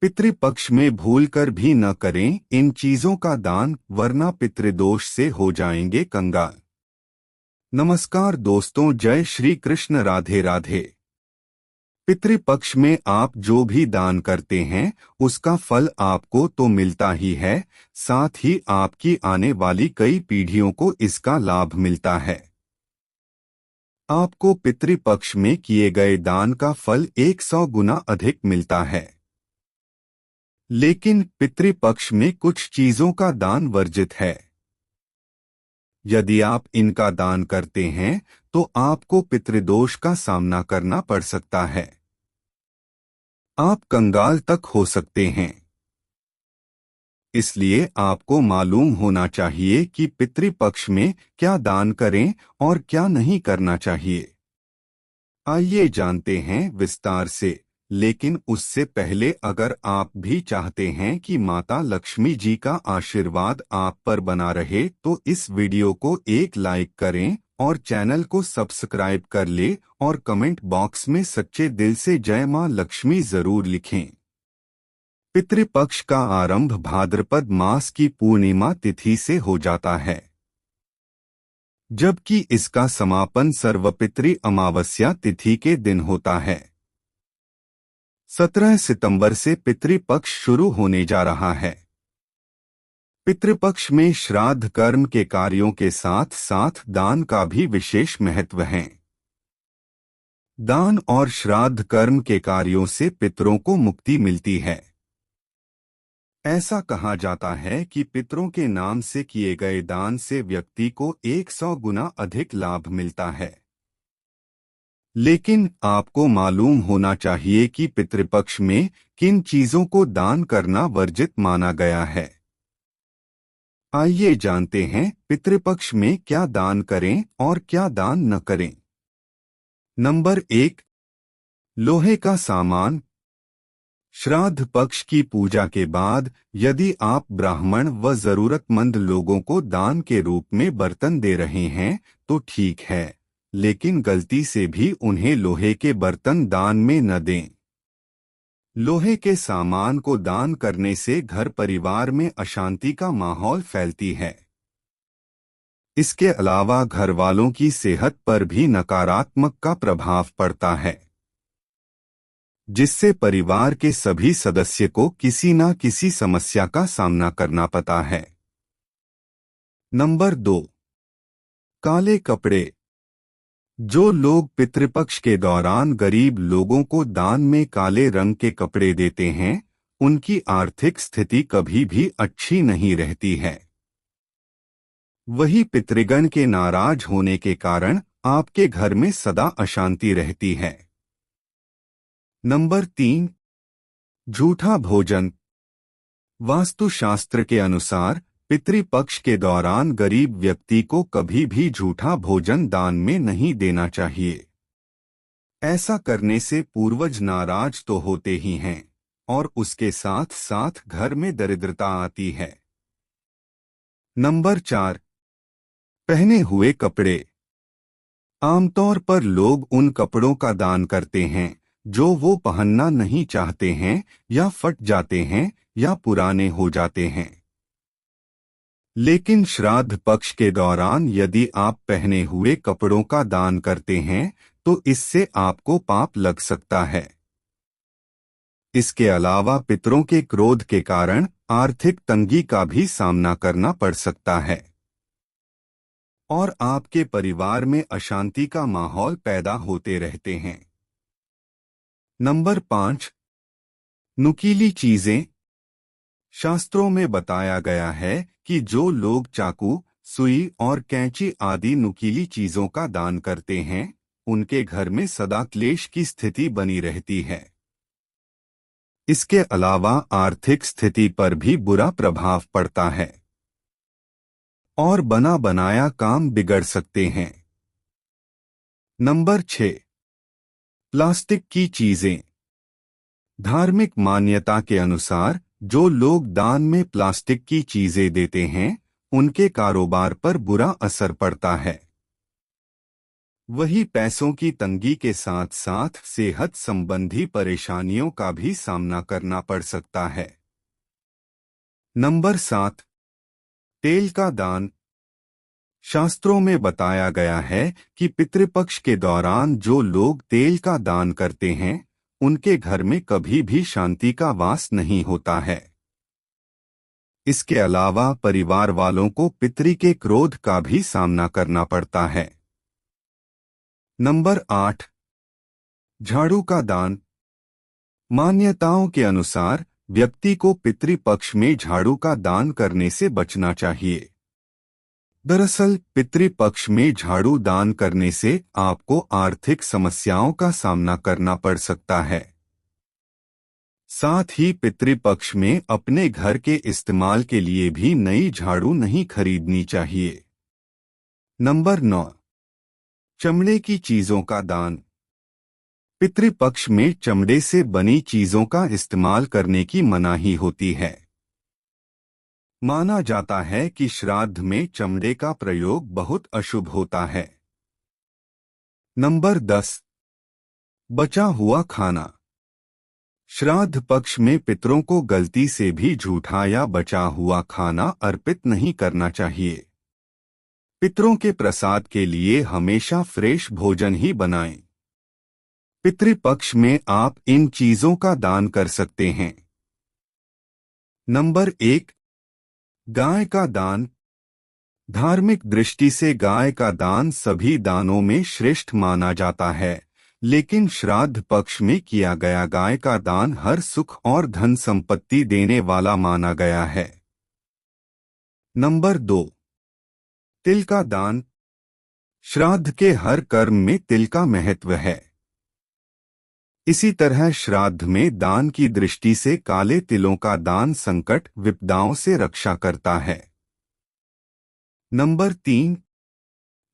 पितृपक्ष में भूलकर भी न करें इन चीजों का दान, वरना पितृदोष से हो जाएंगे कंगाल। नमस्कार दोस्तों, जय श्री कृष्ण, राधे राधे। पितृपक्ष में आप जो भी दान करते हैं उसका फल आपको तो मिलता ही है, साथ ही आपकी आने वाली कई पीढ़ियों को इसका लाभ मिलता है। आपको पितृपक्ष में किए गए दान का फल 100 गुना अधिक मिलता है। लेकिन पितृपक्ष में कुछ चीजों का दान वर्जित है। यदि आप इनका दान करते हैं तो आपको पितृदोष का सामना करना पड़ सकता है। आप कंगाल तक हो सकते हैं। इसलिए आपको मालूम होना चाहिए कि पितृपक्ष में क्या दान करें और क्या नहीं करना चाहिए। आइए जानते हैं विस्तार से। लेकिन उससे पहले अगर आप भी चाहते हैं कि माता लक्ष्मी जी का आशीर्वाद आप पर बना रहे तो इस वीडियो को एक लाइक करें और चैनल को सब्सक्राइब कर ले और कमेंट बॉक्स में सच्चे दिल से जय मां लक्ष्मी जरूर लिखें। पितृपक्ष का आरंभ भाद्रपद मास की पूर्णिमा तिथि से हो जाता है, जबकि इसका समापन सर्वपितृ अमावस्या तिथि के दिन होता है। 17 सितंबर से पितृपक्ष शुरू होने जा रहा है। पितृपक्ष में श्राद्ध कर्म के कार्यों के साथ साथ दान का भी विशेष महत्व है। दान और श्राद्ध कर्म के कार्यों से पितरों को मुक्ति मिलती है। ऐसा कहा जाता है कि पितरों के नाम से किए गए दान से व्यक्ति को 100 गुना अधिक लाभ मिलता है। लेकिन आपको मालूम होना चाहिए कि पितृपक्ष में किन चीजों को दान करना वर्जित माना गया है। आइए जानते हैं पितृपक्ष में क्या दान करें और क्या दान न करें। नंबर 1, लोहे का सामान। श्राद्ध पक्ष की पूजा के बाद यदि आप ब्राह्मण व जरूरतमंद लोगों को दान के रूप में बर्तन दे रहे हैं तो ठीक है, लेकिन गलती से भी उन्हें लोहे के बर्तन दान में न दें। लोहे के सामान को दान करने से घर परिवार में अशांति का माहौल फैलती है। इसके अलावा घर वालों की सेहत पर भी नकारात्मक का प्रभाव पड़ता है, जिससे परिवार के सभी सदस्य को किसी न किसी समस्या का सामना करना पड़ता है। नंबर 2, काले कपड़े। जो लोग पितृपक्ष के दौरान गरीब लोगों को दान में काले रंग के कपड़े देते हैं उनकी आर्थिक स्थिति कभी भी अच्छी नहीं रहती है। वही पितृगण के नाराज होने के कारण आपके घर में सदा अशांति रहती है। नंबर 3, झूठा भोजन। वास्तुशास्त्र के अनुसार पितृपक्ष के दौरान गरीब व्यक्ति को कभी भी झूठा भोजन दान में नहीं देना चाहिए। ऐसा करने से पूर्वज नाराज तो होते ही हैं और उसके साथ साथ घर में दरिद्रता आती है। नंबर 4, पहने हुए कपड़े। आमतौर पर लोग उन कपड़ों का दान करते हैं जो वो पहनना नहीं चाहते हैं या फट जाते हैं या पुराने हो जाते हैं। लेकिन श्राद्ध पक्ष के दौरान यदि आप पहने हुए कपड़ों का दान करते हैं तो इससे आपको पाप लग सकता है। इसके अलावा पितरों के क्रोध के कारण आर्थिक तंगी का भी सामना करना पड़ सकता है और आपके परिवार में अशांति का माहौल पैदा होते रहते हैं। नंबर 5, नुकीली चीजें। शास्त्रों में बताया गया है कि जो लोग चाकू, सुई और कैंची आदि नुकीली चीजों का दान करते हैं उनके घर में सदा क्लेश की स्थिति बनी रहती है। इसके अलावा आर्थिक स्थिति पर भी बुरा प्रभाव पड़ता है और बना बनाया काम बिगड़ सकते हैं। नंबर 6, प्लास्टिक की चीजें। धार्मिक मान्यता के अनुसार जो लोग दान में प्लास्टिक की चीजें देते हैं उनके कारोबार पर बुरा असर पड़ता है। वही पैसों की तंगी के साथ साथ सेहत संबंधी परेशानियों का भी सामना करना पड़ सकता है। नंबर 7, तेल का दान। शास्त्रों में बताया गया है कि पितृपक्ष के दौरान जो लोग तेल का दान करते हैं उनके घर में कभी भी शांति का वास नहीं होता है। इसके अलावा परिवार वालों को पितृ के क्रोध का भी सामना करना पड़ता है। नंबर 8, झाड़ू का दान। मान्यताओं के अनुसार व्यक्ति को पितृपक्ष में झाड़ू का दान करने से बचना चाहिए। दरअसल पितृपक्ष में झाड़ू दान करने से आपको आर्थिक समस्याओं का सामना करना पड़ सकता है। साथ ही पितृपक्ष में अपने घर के इस्तेमाल के लिए भी नई झाड़ू नहीं खरीदनी चाहिए। नंबर 9, चमड़े की चीजों का दान। पितृपक्ष में चमड़े से बनी चीजों का इस्तेमाल करने की मनाही होती है। माना जाता है कि श्राद्ध में चमड़े का प्रयोग बहुत अशुभ होता है। नंबर 10, बचा हुआ खाना। श्राद्ध पक्ष में पितरों को गलती से भी झूठा या बचा हुआ खाना अर्पित नहीं करना चाहिए। पितरों के प्रसाद के लिए हमेशा फ्रेश भोजन ही बनाएं। पितृपक्ष में आप इन चीजों का दान कर सकते हैं। नंबर 1, गाय का दान। धार्मिक दृष्टि से गाय का दान सभी दानों में श्रेष्ठ माना जाता है, लेकिन श्राद्ध पक्ष में किया गया गाय का दान हर सुख और धन संपत्ति देने वाला माना गया है। नंबर 2, तिल का दान। श्राद्ध के हर कर्म में तिल का महत्व है। इसी तरह श्राद्ध में दान की दृष्टि से काले तिलों का दान संकट विपदाओं से रक्षा करता है। नंबर 3,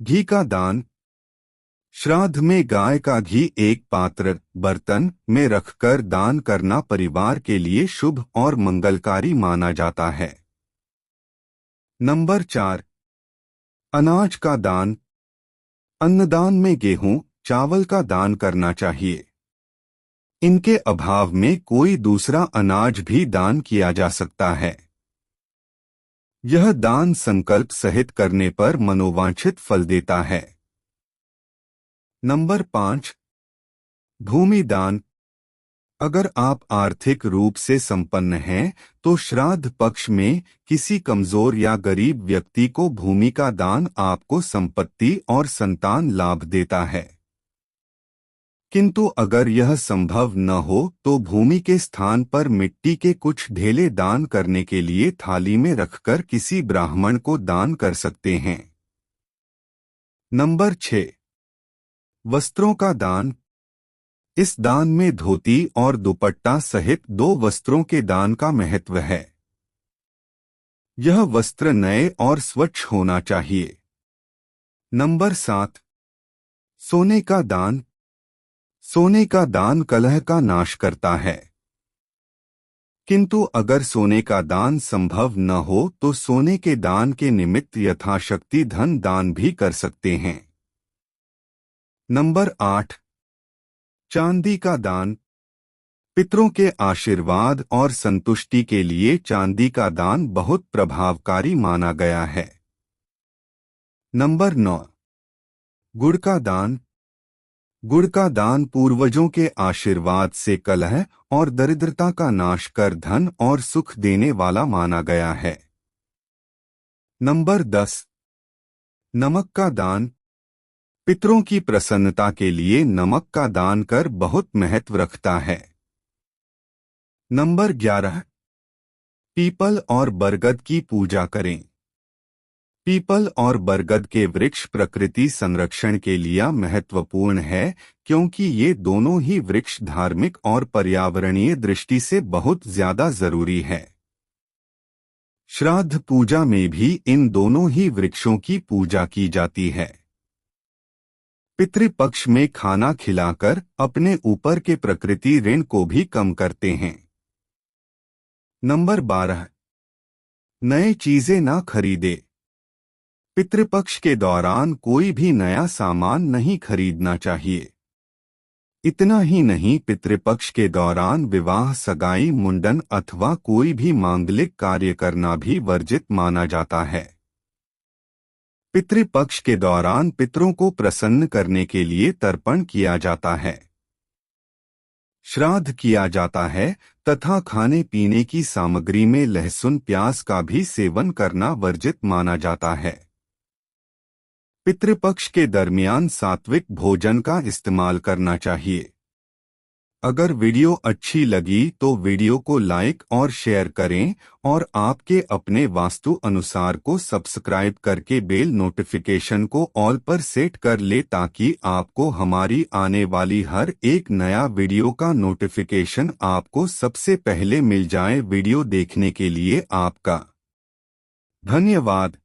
घी का दान। श्राद्ध में गाय का घी एक पात्र बर्तन में रखकर दान करना परिवार के लिए शुभ और मंगलकारी माना जाता है। नंबर 4, अनाज का दान। अन्नदान में गेहूं, चावल का दान करना चाहिए। इनके अभाव में कोई दूसरा अनाज भी दान किया जा सकता है। यह दान संकल्प सहित करने पर मनोवांछित फल देता है। नंबर 5, भूमि दान। अगर आप आर्थिक रूप से संपन्न हैं तो श्राद्ध पक्ष में किसी कमजोर या गरीब व्यक्ति को भूमि का दान आपको संपत्ति और संतान लाभ देता है। किंतु अगर यह संभव न हो तो भूमि के स्थान पर मिट्टी के कुछ ढेले दान करने के लिए थाली में रखकर किसी ब्राह्मण को दान कर सकते हैं। नंबर 6, वस्त्रों का दान। इस दान में धोती और दुपट्टा सहित 2 वस्त्रों के दान का महत्व है। यह वस्त्र नए और स्वच्छ होना चाहिए। नंबर 7, सोने का दान। सोने का दान कलह का नाश करता है। किंतु अगर सोने का दान संभव न हो तो सोने के दान के निमित्त यथाशक्ति धन दान भी कर सकते हैं। नंबर 8, चांदी का दान। पितरों के आशीर्वाद और संतुष्टि के लिए चांदी का दान बहुत प्रभावकारी माना गया है। नंबर 9, गुड़ का दान। गुड़ का दान पूर्वजों के आशीर्वाद से कलह और दरिद्रता का नाश कर धन और सुख देने वाला माना गया है। नंबर 10, नमक का दान। पितरों की प्रसन्नता के लिए नमक का दान कर बहुत महत्व रखता है। नंबर 11, पीपल और बरगद की पूजा करें। पीपल और बरगद के वृक्ष प्रकृति संरक्षण के लिए महत्वपूर्ण है, क्योंकि ये दोनों ही वृक्ष धार्मिक और पर्यावरणीय दृष्टि से बहुत ज्यादा जरूरी है। श्राद्ध पूजा में भी इन दोनों ही वृक्षों की पूजा की जाती है। पितृपक्ष में खाना खिलाकर अपने ऊपर के प्रकृति ऋण को भी कम करते हैं। नंबर 12, नए चीजें ना खरीदे। पितृपक्ष के दौरान कोई भी नया सामान नहीं खरीदना चाहिए। इतना ही नहीं, पितृपक्ष के दौरान विवाह, सगाई, मुंडन अथवा कोई भी मांगलिक कार्य करना भी वर्जित माना जाता है। पितृपक्ष के दौरान पितरों को प्रसन्न करने के लिए तर्पण किया जाता है, श्राद्ध किया जाता है तथा खाने पीने की सामग्री में लहसुन प्याज का भी सेवन करना वर्जित माना जाता है। पितृपक्ष के दरमियान सात्विक भोजन का इस्तेमाल करना चाहिए। अगर वीडियो अच्छी लगी तो वीडियो को लाइक और शेयर करें और आपके अपने वास्तु अनुसार को सब्सक्राइब करके बेल नोटिफिकेशन को ऑल पर सेट कर ले ताकि आपको हमारी आने वाली हर एक नया वीडियो का नोटिफिकेशन आपको सबसे पहले मिल जाए। वीडियो देखने के लिए आपका धन्यवाद।